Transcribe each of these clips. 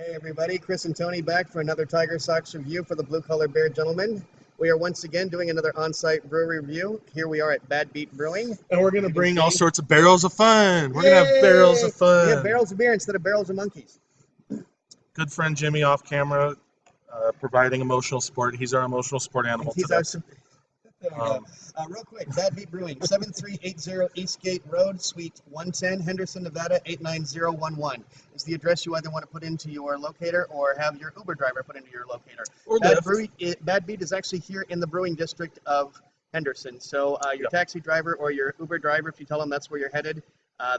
Hey everybody, Chris and Tony back for another TigerSox review for the Blue Collar Beer Gentleman. We are once again doing another on-site brewery review. Here we are at Bad Beat Brewing. And we're going to bring all sorts of barrels of fun. We're going to have barrels of fun. We have barrels of beer instead of barrels of monkeys. Good friend Jimmy off camera, providing emotional support. He's our emotional support animal today. There we go. Real quick, Bad Beat Brewing, 7380 Eastgate Road, Suite 110, Henderson, Nevada, 89011. Is the address you either want to put into your locator or have your Uber driver put into your locator. Or Bad Beat is actually here in the brewing district of Henderson. So your taxi driver or your Uber driver, if you tell them that's where you're headed,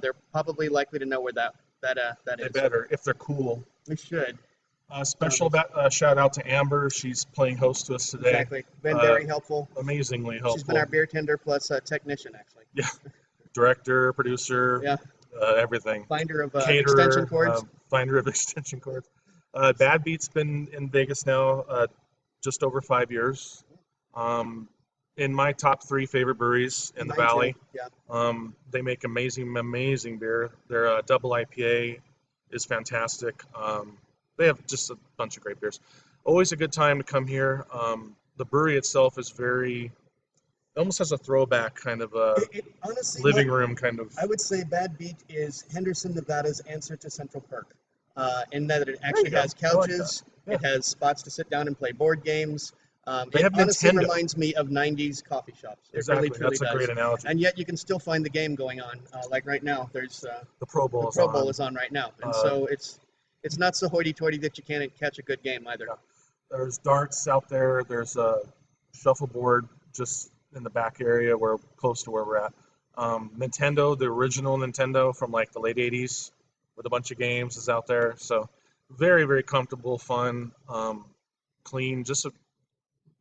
they're probably likely to know where that is. They better, if they're cool. We should. Special shout out to Amber. She's playing host to us today. Exactly. Been very helpful. Amazingly helpful. She's been our beer tender plus technician, actually. Yeah. Director, producer, yeah. Everything. Finder of Caterer, extension cords. Finder of extension cords. Bad Beat's been in Vegas now just over 5 years. In my top 3 favorite breweries in the Valley. Yeah. They make amazing beer. Their double IPA is fantastic. They have just a bunch of great beers. Always a good time to come here. The brewery itself is it almost has a throwback kind of honestly, living room kind of. I would say Bad Beat is Henderson, Nevada's answer to Central Perk, in that it actually has couches, it has spots to sit down and play board games. It honestly reminds me of 90s coffee shops. It exactly, really, truly that's a great analogy. And yet you can still find the game going on. Like right now, there's the Pro Bowl. The Pro Bowl is on right now, and so it's not so hoity-toity that you can't catch a good game either. Yeah. There's darts out there. There's a shuffleboard just in the back area close to where we're at. Nintendo, the original Nintendo from like the late 80s with a bunch of games is out there. So very, very comfortable, fun, clean, just a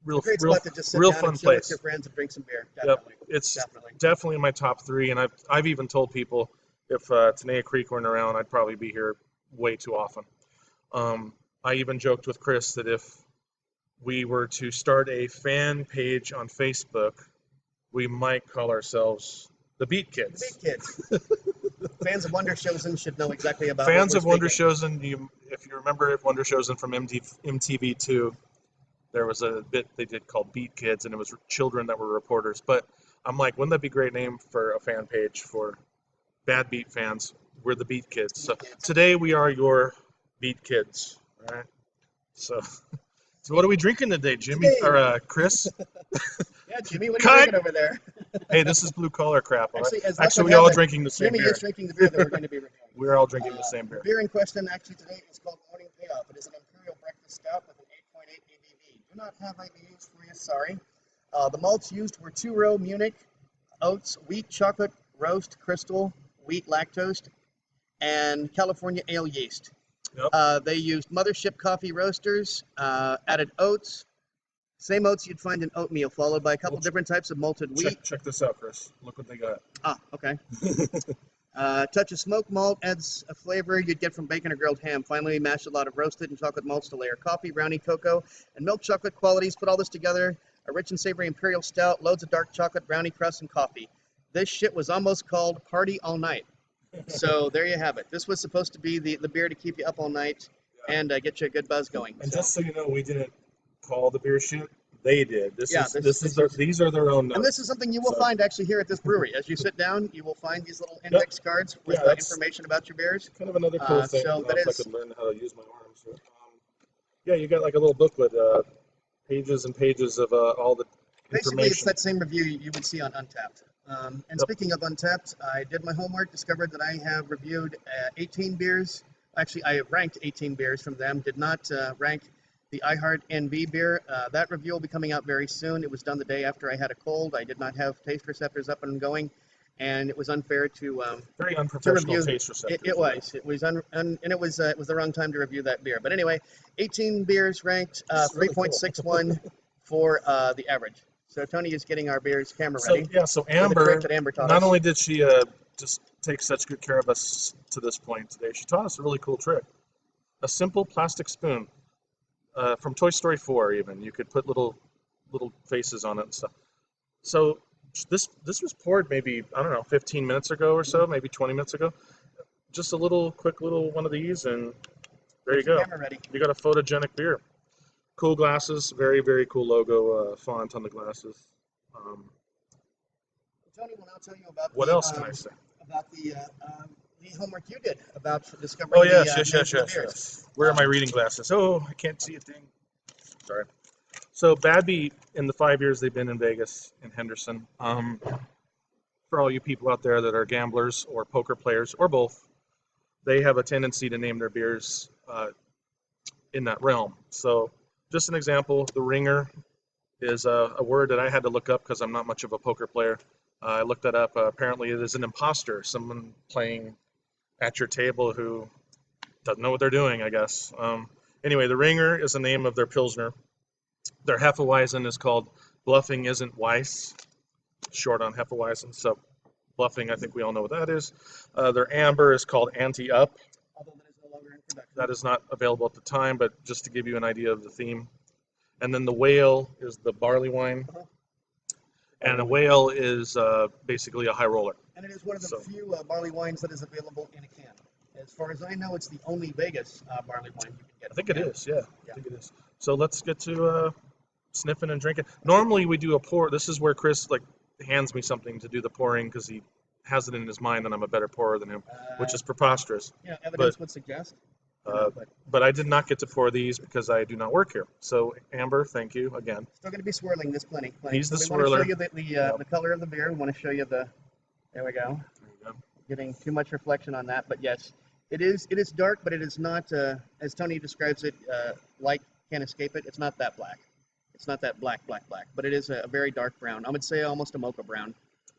real fun place. With your friends and drink some beer. Definitely. Yep. It's definitely in my top 3, and I've even told people if Tenaya Creek weren't around, I'd probably be here way too often. I even joked with Chris that if we were to start a fan page on Facebook, we might call ourselves the Beat Kids. The Beat Kids. Fans of Wonderchosen should know exactly about Fans of Wonderchosen, if you remember Wonderchosen from MTV2, there was a bit they did called Beat Kids, and it was children that were reporters. But I'm like, wouldn't that be a great name for a fan page for Bad Beat fans? We're the Beat Kids. So today we are your Beat Kids. All right. So what are we drinking today, Jimmy or Chris? Yeah, Jimmy, what are you drinking over there? Hey, this is blue collar crap. Actually, we're all drinking the same Jimmy beer. Jimmy is drinking the beer that we're going to be reviewing. We're all drinking the same beer. The beer in question actually today is called Morning Payoff. It is an Imperial breakfast stout with an 8.8 ABV. Do not have IBUs for you, sorry. The malts used were 2-row Munich, oats, wheat, chocolate, roast, crystal, wheat, lactose, and California ale yeast. Yep. They used mothership coffee roasters, added oats, same oats you'd find in oatmeal, followed by a couple different types of malted wheat. Check this out, Chris. Look what they got. Ah, okay. Touch of smoked malt adds a flavor you'd get from bacon or grilled ham. Finally, we mashed a lot of roasted and chocolate malts to layer coffee, brownie, cocoa, and milk chocolate qualities. Put all this together, a rich and savory imperial stout, loads of dark chocolate, brownie crust, and coffee. This shit was almost called Party All Night. So there you have it. This was supposed to be the beer to keep you up all night and get you a good buzz going. And just so you know, we didn't call the beer shit. They did. These are their own notes. And this is something you will find actually here at this brewery. As you sit down, you will find these little index cards with information about your beers. Kind of another cool thing. So if I could learn how to use my arms. Yeah, you got like a little booklet, pages and pages of all the information. Basically, it's that same review you would see on Untappd. And speaking of Untappd, I did my homework, discovered that I have reviewed 18 beers. Actually, I ranked 18 beers from them, did not rank the iHeart NB beer. That review will be coming out very soon. It was done the day after I had a cold. I did not have taste receptors up and going, and it was unfair to very unprofessional taste receptors. It was and it was the wrong time to review that beer. But anyway, 18 beers ranked 3.61 for the average. So Tony is getting our beers camera ready. So Amber not only did she just take such good care of us to this point today, she taught us a really cool trick. A simple plastic spoon. From Toy Story 4 even. You could put little faces on it and stuff. So this was poured maybe, I don't know, 15 minutes ago or so, maybe 20 minutes ago. Just a quick little one of these, and There you Get your go. camera ready. You got a photogenic beer. Cool glasses. Very, very cool logo font on the glasses. Tony will now tell you about What else can I say? About the homework you did about discovering Oh, yes, names of the beers. yes. Where are my reading glasses? Oh, I can't see a thing. Sorry. So Badbeat, in the 5 years they've been in Vegas, in Henderson, for all you people out there that are gamblers or poker players or both, they have a tendency to name their beers in that realm. So just an example, the ringer is a word that I had to look up because I'm not much of a poker player. I looked that up. Apparently it is an imposter, someone playing at your table who doesn't know what they're doing, I guess. Anyway, the ringer is the name of their Pilsner. Their Hefeweizen is called Bluffing Isn't Weiss, short on Hefeweizen. So bluffing, I think we all know what that is. Their amber is called Anti-Up. Although that is no longer in production. That is not available at the time, but just to give you an idea of the theme. And then the whale is the barley wine. And a whale is basically a high roller. And it is one of the few barley wines that is available in a can. As far as I know, it's the only Vegas barley wine you can get. I think it is, yeah. I think it is. So let's get to sniffing and drinking. Normally we do a pour. This is where Chris hands me something to do the pouring because he has it in his mind that I'm a better pourer than him, which is preposterous. Yeah, evidence would suggest. But I did not get to pour these because I do not work here. So Amber, thank you again. Still going to be swirling this plenty. He's the we swirler. Want to show you the color of the beer. We want to show you the. There we go. There you go. Getting too much reflection on that, but yes, it is dark, but it is not as Tony describes it. Like can't escape it. It's not that black. It's not that black, but it is a very dark brown. I would say almost a mocha brown.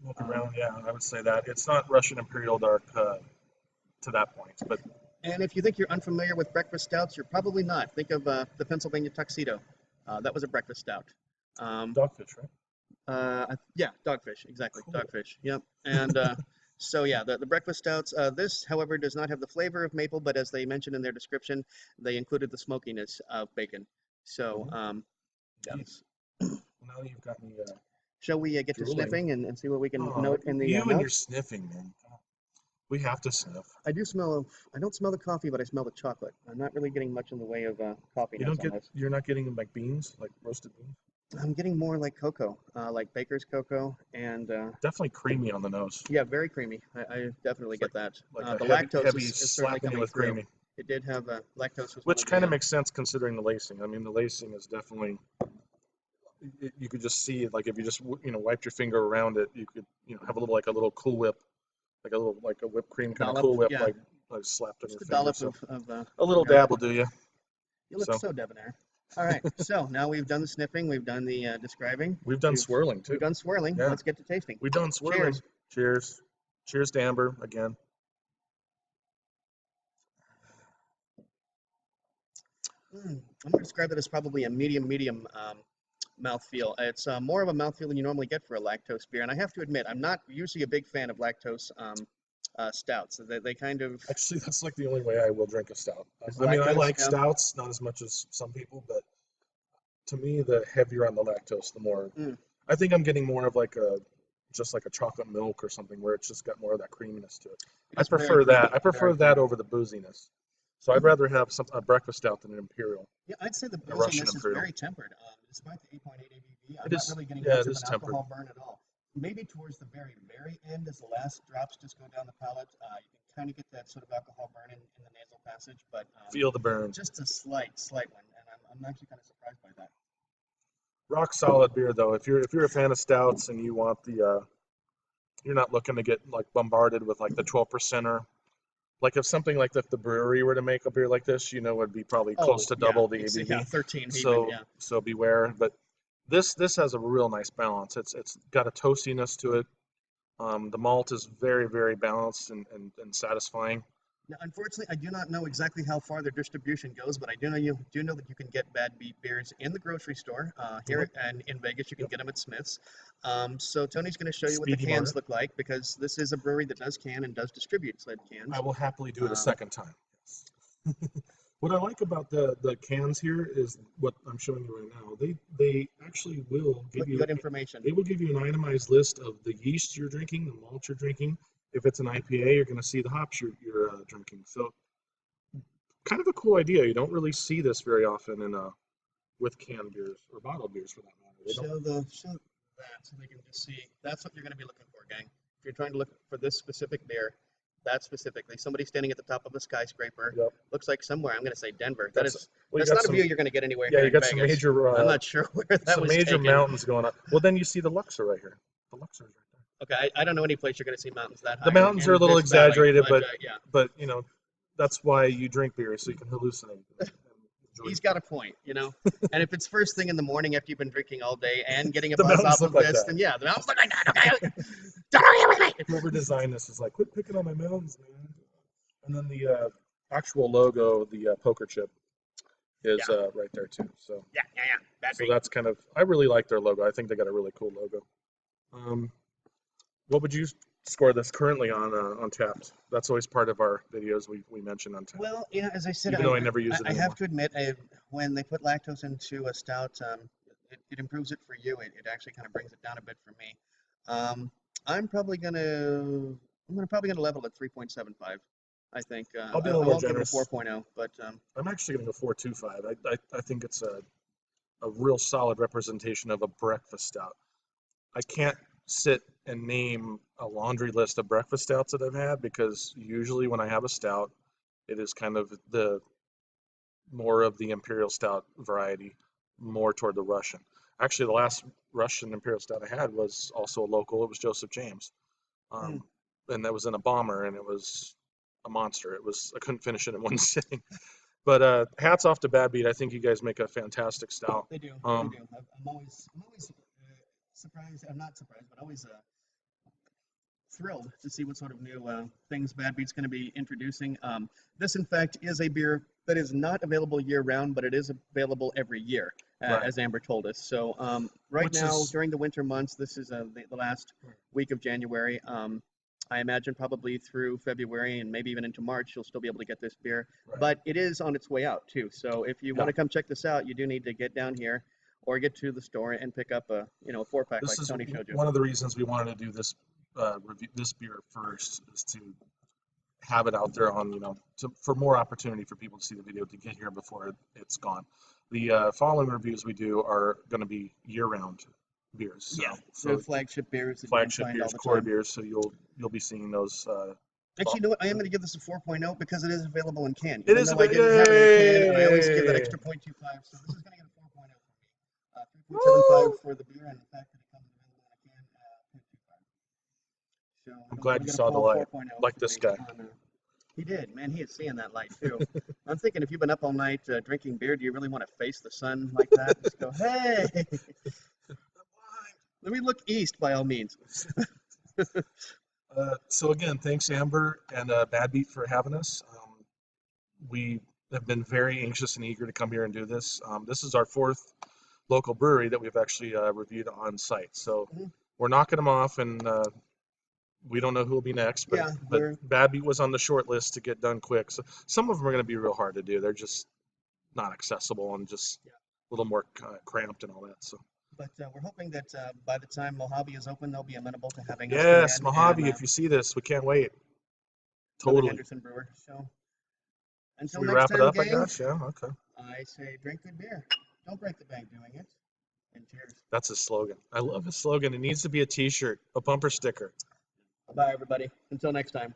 Mocha brown, yeah, I would say that. It's not Russian Imperial dark to that point, but. And if you think you're unfamiliar with breakfast stouts, you're probably not. Think of the Pennsylvania Tuxedo. That was a breakfast stout. Dogfish, right? Yeah, Dogfish, exactly. Cool. Dogfish, yep. And so yeah, the breakfast stouts. This, however, does not have the flavor of maple, but as they mentioned in their description, they included the smokiness of bacon. So yes. Now you've got me. Shall we get to sniffing and see what we can note in the You and your notes? sniffing, man. We have to sniff. I don't smell the coffee, but I smell the chocolate. I'm not really getting much in the way of coffee. You're not getting like beans, like roasted beans? I'm getting more like cocoa, like baker's cocoa, and definitely creamy on the nose. yeah, very creamy. I definitely get that. Like the lactose lactose is is certainly slapping coming with through. creamy. It did have lactose, Which kind of makes sense considering the lacing. I mean, the lacing is definitely. You could just see it, like if you just wiped your finger around it, you could have a little Cool Whip, like a whipped cream kind of Cool Whip, like slapped on your finger. So a little dab will do you. You look so debonair. All right, so now we've done the sniffing, we've done the describing. We've done swirling too. We've done swirling. Yeah. Let's get to tasting. We've done swirling. Cheers. Cheers to Amber again. I'm going to describe it as probably a medium mouthfeel. It's more of a mouthfeel than you normally get for a lactose beer. And I have to admit, I'm not usually a big fan of lactose stouts. They kind of... Actually, that's like the only way I will drink a stout. I mean, I like stouts, not as much as some people, but to me, the heavier on the lactose, the more... I think I'm getting more of just like a chocolate milk or something where it's just got more of that creaminess to it. I prefer that. I prefer that over the booziness. So I'd rather have a breakfast stout than an Imperial. Yeah, I'd say the booziness is very tempered. Despite the 8.8 ABV, I'm not really getting much of an alcohol burn at all. Maybe towards the very, very end, as the last drops just go down the palate, you can kind of get that sort of alcohol burn in the nasal passage, but feel the burn. Just a slight one, and I'm actually kind of surprised by that. Rock solid beer, though. If you're a fan of stouts and you want you're not looking to get like bombarded with like the 12%er. Like if something like the brewery were to make a beer like this, it'd be probably close to double the ABV. Yeah, 13. So beware. But this has a real nice balance. It's got a toastiness to it. The malt is very, very balanced and satisfying. Now, unfortunately, I do not know exactly how far their distribution goes, but I do know that you can get Bad Beat beers in the grocery store here and in Vegas. You can get them at Smith's. So Tony's going to show you what the cans look like because this is a brewery that does can and does distribute sled cans. I will happily do it a second time. Yes. What I like about the cans here is what I'm showing you right now. They actually will give you good information. They will give you an itemized list of the yeast you're drinking, the malt you're drinking. If it's an IPA, you're going to see the hops you're drinking. So kind of a cool idea. You don't really see this very often in with canned beers or bottled beers for that matter. Show that so they can just see. That's what you're going to be looking for, gang. If you're trying to look for this specific beer, that specifically, somebody standing at the top of a skyscraper, Yep. looks like somewhere. I'm going to say Denver. That's Not a view you're going to get anywhere. Yeah, here you got in some Vegas. major. I'm not sure where that some was major taken. mountains going on. Well, then you see the Luxor right here. The Luxor is right there. Okay, I don't know any place you're going to see mountains that high. The mountains in are a little this valley, exaggerated, yeah. but you know, that's why you drink beer so you can hallucinate. And enjoy He's got a point, you know. And if it's first thing in the morning after you've been drinking all day and getting a The buzz mountains off of look like this, that. then yeah, the mountains look like that. Okay. Don't argue with me. Whoever designed this is like, quit picking on my mountains, man. And then the actual logo, the poker chip, is right there too. So Yeah. so that's kind of. I really like their logo. I think they got a really cool logo. What would you score this currently on Tapped? That's always part of our videos we mention on Tapped. Well, yeah, as I said, Even though I never use it I anymore. have to admit, when they put lactose into a stout, it improves it for you. It actually kind of brings it down a bit for me. I'm probably gonna level at 3.75. I think I'll be a I little more won't give it a generous. 4.0, but I'm actually going to go 4.25. I think it's a real solid representation of a breakfast stout. I can't sit and name a laundry list of breakfast stouts that I've had because usually when I have a stout, it is kind of the more of the Imperial stout variety, more toward the Russian. Actually, the last Russian Imperial stout I had was also a local. It was Joseph James, and that was in a bomber, and it was a monster. I couldn't finish it in one sitting. But hats off to Bad Beat. I think you guys make a fantastic stout. they do. I'm always surprised. I'm not surprised, but always thrilled to see what sort of new things Bad Beat's going to be introducing. This, in fact, is a beer that is not available year-round, but it is available every year, Right. as Amber told us. So right Which now, is- during the winter months, this is the last week of January. I imagine probably through February and maybe even into March, you'll still be able to get this beer. Right. But it is on its way out, too. So if you want to come check this out, you do need to get down here or get to the store and pick up a 4-pack This like is Tony showed you. one of the reasons we wanted to do this review, this beer first, is to have it out there on for more opportunity for people to see the video to get here before it's gone. The following reviews we do are going to be year-round beers. So flagship beers. That flagship you can find beers, all the core time. beers. So you'll be seeing those. Actually, you know what? I am going to give this a 4.0 because it is available in can. It is I didn't have it in can, and I always give that Yay! extra 0.25. So this is going to get a 4.0 for me. 3.75 for the beer, and the fact that it comes available in a can, 0.25. So I'm glad you saw the light, like this guy. He did, man. He is seeing that light too. I'm thinking, if you've been up all night drinking beer, do you really want to face the sun like that? Just go, hey. Let me look east, by all means. So again, thanks Amber and Bad Beat for having us. We have been very anxious and eager to come here and do this. This is our 4th local brewery that we've actually reviewed on site. So we're knocking them off, and we don't know who will be next. But Bad Beat was on the short list to get done quick. So some of them are going to be real hard to do. They're just not accessible and just a little more cramped and all that. So. But we're hoping that by the time Mojave is open, they'll be amenable to having us. Yes, Mojave, if you see this, we can't wait. Totally. Henderson Brewer. So until we next wrap time, it up, gang, I guess. Yeah, okay. I say drink good beer. Don't break the bank doing it. And cheers. That's his slogan. I love his slogan. It needs to be a t-shirt, a bumper sticker. Bye, everybody. Until next time.